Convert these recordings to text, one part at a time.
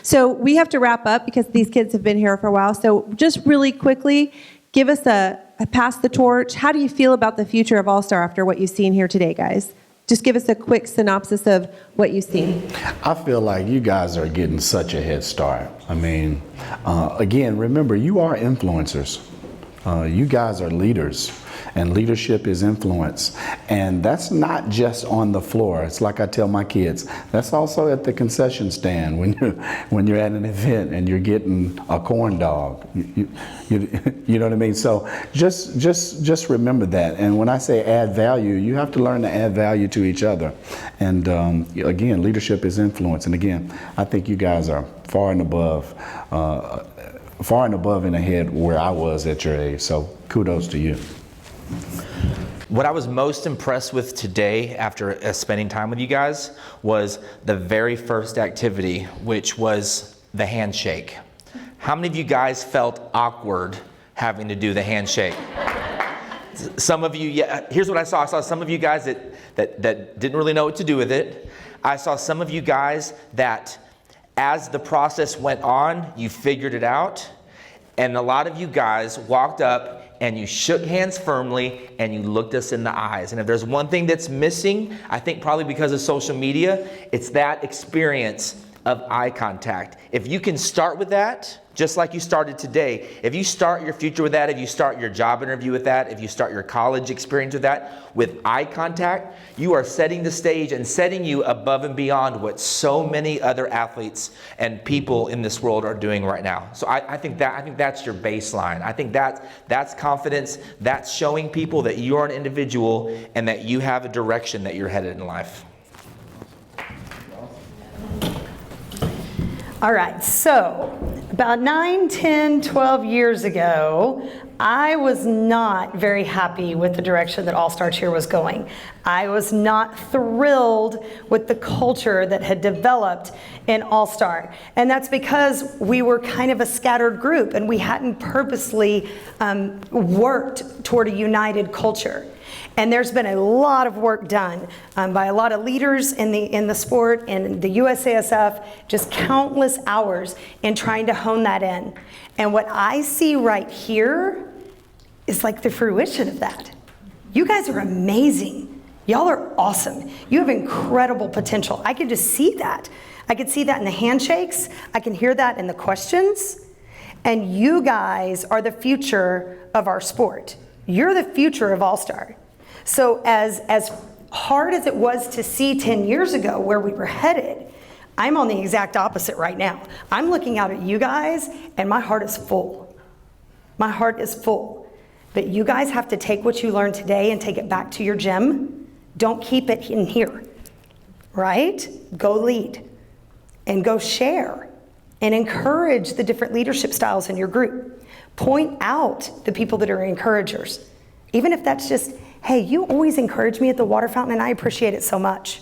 So we have to wrap up because these kids have been here for a while. So just really quickly, give us a pass the torch. How do you feel about the future of All-Star after what you've seen here today, guys? Just give us a quick synopsis of what you've seen. I feel like you guys are getting such a head start. I mean, again, remember, you are influencers. You guys are leaders, and leadership is influence. And that's not just on the floor. It's like I tell my kids, that's also at the concession stand when you're at an event and you're getting a corn dog. You know what I mean? So just remember that. And when I say add value, you have to learn to add value to each other. And again, leadership is influence. And again, I think you guys are far and above and ahead where I was at your age. So kudos to you. What I was most impressed with today after spending time with you guys was the very first activity, which was the handshake. How many of you guys felt awkward having to do the handshake? Some of you, yeah, here's what I saw. I saw some of you guys that didn't really know what to do with it. I saw some of you guys that as the process went on, you figured it out. And a lot of you guys walked up and you shook hands firmly and you looked us in the eyes. And if there's one thing that's missing, I think probably because of social media, it's that experience of eye contact. If you can start with that, just like you started today, if you start your future with that, if you start your job interview with that, if you start your college experience with that, with eye contact, you are setting the stage and setting you above and beyond what so many other athletes and people in this world are doing right now. So I think that's your baseline. I think that's confidence. That's showing people that you're an individual and that you have a direction that you're headed in life. All right, so about 9, 10, 12 years ago, I was not very happy with the direction that All-Star Cheer was going. I was not thrilled with the culture that had developed in All-Star. And that's because we were kind of a scattered group and we hadn't purposely worked toward a united culture. And there's been a lot of work done by a lot of leaders in the sport and the USASF, just countless hours in trying to hone that in. And what I see right here is like the fruition of that. You guys are amazing. Y'all are awesome. You have incredible potential. I can just see that. I can see that in the handshakes. I can hear that in the questions. And you guys are the future of our sport. You're the future of All-Star. So as hard as it was to see 10 years ago where we were headed, I'm on the exact opposite right now. I'm looking out at you guys and my heart is full. My heart is full. But you guys have to take what you learned today and take it back to your gym. Don't keep it in here, right? Go lead and go share and encourage the different leadership styles in your group. Point out the people that are encouragers. Even if that's just, hey, you always encourage me at the water fountain and I appreciate it so much.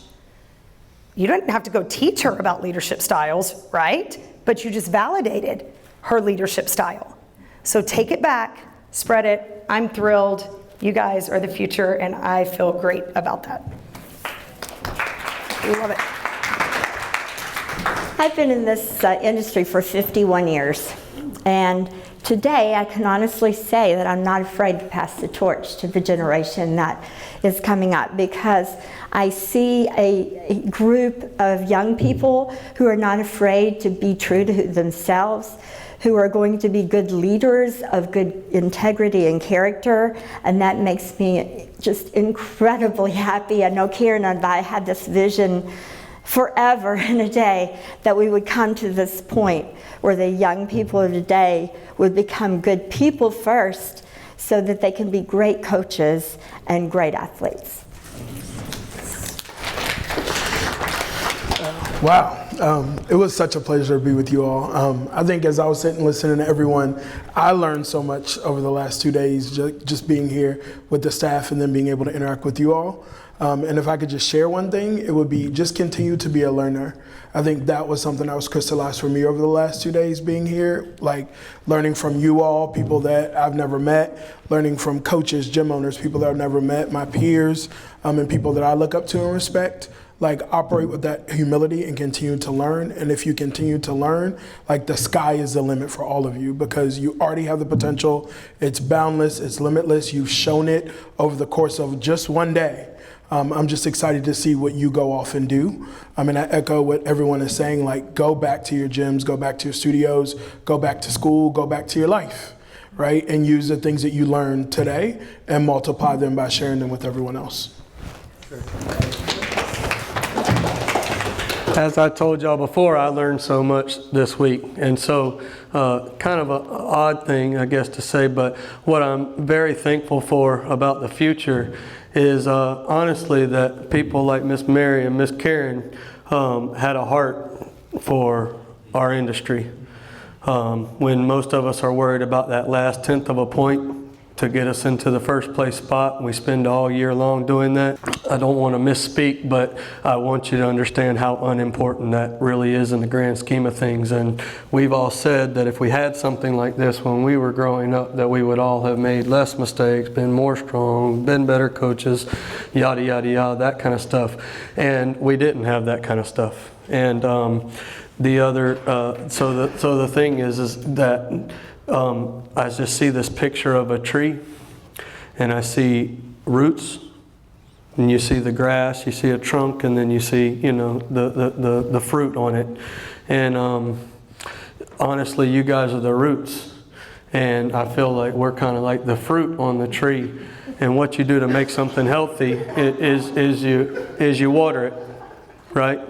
You don't have to go teach her about leadership styles, right? But you just validated her leadership style. So take it back, spread it. I'm thrilled. You guys are the future and I feel great about that. We love it. I've been in this industry for 51 years. And today, I can honestly say that I'm not afraid to pass the torch to the generation that is coming up because I see a group of young people who are not afraid to be true to themselves, who are going to be good leaders of good integrity and character, and that makes me just incredibly happy. I know Kieran and I had this vision forever and a day that we would come to this point where the young people of today would become good people first so that they can be great coaches and great athletes. Wow, it was such a pleasure to be with you all. I think as I was sitting listening to everyone, I learned so much over the last 2 days just being here with the staff and then being able to interact with you all. And if I could just share one thing, it would be just continue to be a learner. I think that was something that was crystallized for me over the last 2 days being here, like learning from you all, people that I've never met, learning from coaches, gym owners, people that I've never met, my peers, and people that I look up to and respect. like operate with that humility and continue to learn. And if you continue to learn, like the sky is the limit for all of you, because you already have the potential. It's boundless, it's limitless. You've shown it over the course of just one day. I'm just excited to see what you go off and do. I mean, I echo what everyone is saying, like go back to your gyms, go back to your studios, go back to school, go back to your life, right? And use the things that you learned today and multiply them by sharing them with everyone else. As I told y'all before, I learned so much this week. And so kind of an odd thing, I guess, to say, but what I'm very thankful for about the future is honestly that people like Miss Mary and Miss Karen had a heart for our industry. When most of us are worried about that last tenth of a point to get us into the first place spot, we spend all year long doing that. I don't want to misspeak, but I want you to understand how unimportant that really is in the grand scheme of things. And we've all said that if we had something like this when we were growing up, that we would all have made less mistakes, been more strong, been better coaches, yada, yada, yada, that kind of stuff. And we didn't have that kind of stuff. And the other, so the thing is that I just see this picture of a tree, and I see roots, and you see the grass, you see a trunk, and then you see, you know, the fruit on it. And honestly, you guys are the roots, and I feel like we're kind of like the fruit on the tree. And what you do to make something healthy is you water it, right?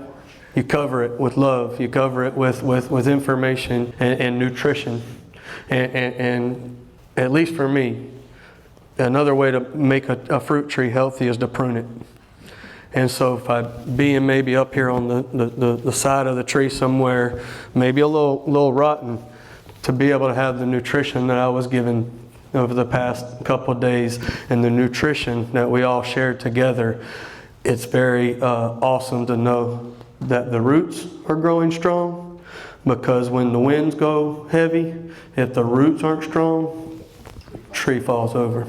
You cover it with love. You cover it with information and nutrition. And at least for me, another way to make a fruit tree healthy is to prune it. And so if I being maybe up here on the side of the tree somewhere, maybe a little rotten, to be able to have the nutrition that I was given over the past couple of days and the nutrition that we all shared together, it's very awesome to know that the roots are growing strong. Because when the winds go heavy, if the roots aren't strong, tree falls over.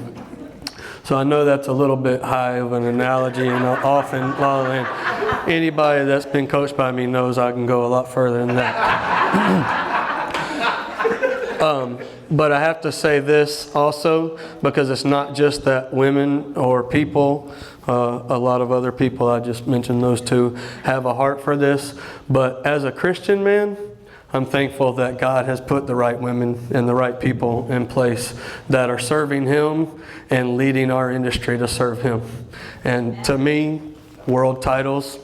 So I know that's a little bit high of an analogy, and often anybody that's been coached by me knows I can go a lot further than that. But I have to say this also, because it's not just that women or people, a lot of other people, I just mentioned those two, have a heart for this. But as a Christian man, I'm thankful that God has put the right women and the right people in place that are serving Him and leading our industry to serve Him. And to me, world titles,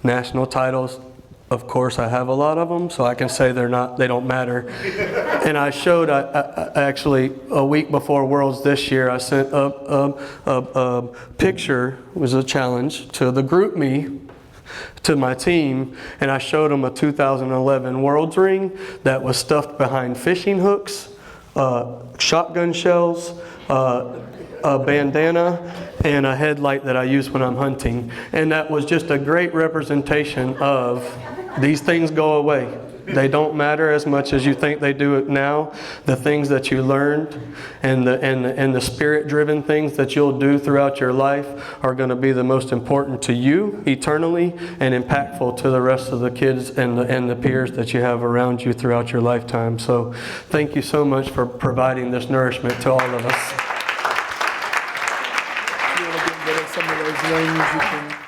national titles, of course I have a lot of them, so I can say they don't matter. And I showed, I actually, a week before Worlds this year, I sent a picture, it was a challenge, to the group me, to my team, and I showed them a 2011 Worlds ring that was stuffed behind fishing hooks, shotgun shells, a bandana, and a headlight that I use when I'm hunting. And that was just a great representation of these things go away. They don't matter as much as you think they do it now. The things that you learned and the spirit-driven things that you'll do throughout your life are going to be the most important to you eternally and impactful to the rest of the kids and the peers that you have around you throughout your lifetime. So thank you so much for providing this nourishment to all of us. If you want to get some of those rings, you can